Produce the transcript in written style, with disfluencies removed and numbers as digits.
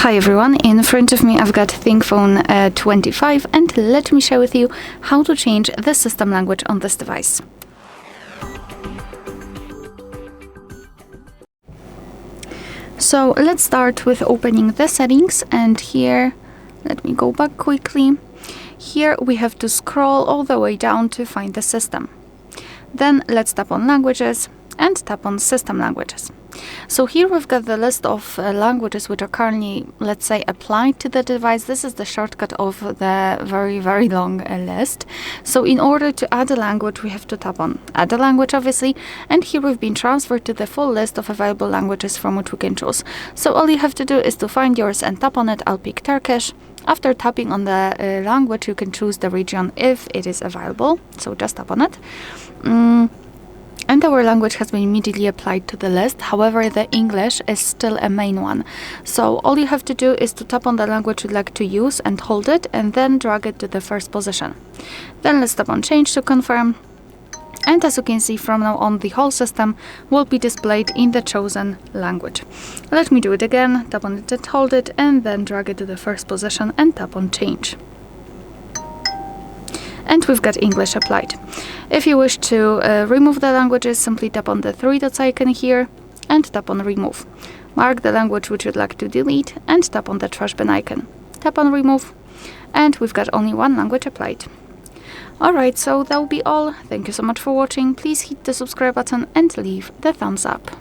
Hi everyone, in front of me I've got ThinkPhone 25 and let me share with you how to change the system language on this device. So let's start with opening the settings, and here, let me go back quickly. Here we have to scroll all the way down to find the system. Then let's tap on languages and tap on system languages. So here we've got the list of languages which are currently, let's say, applied to the device. This is the shortcut of the very long list. So in order to add a language, we have to tap on add a language, obviously, and here we've been transferred to the full list of available languages from which we can choose. So all you have to do is to find yours and tap on it. I'll pick Turkish. After tapping on the language, you can choose the region if it is available, so just tap on it. And our language has been immediately applied to the list. However, the English is still a main one. So all you have to do is to tap on the language you'd like to use and hold it, and then drag it to the first position. Then let's tap on change to confirm. And as you can see, from now on, the whole system will be displayed in the chosen language. Let me do it again. Tap on it and hold it, and then drag it to the first position and tap on change. And we've got English applied. If you wish to remove the languages, simply tap on the three dots icon here and tap on remove. Mark the language which you'd like to delete and tap on the trash bin icon. Tap on remove, and we've got only one language applied. Alright, so that will be all. Thank you so much for watching. Please hit the subscribe button and leave the thumbs up.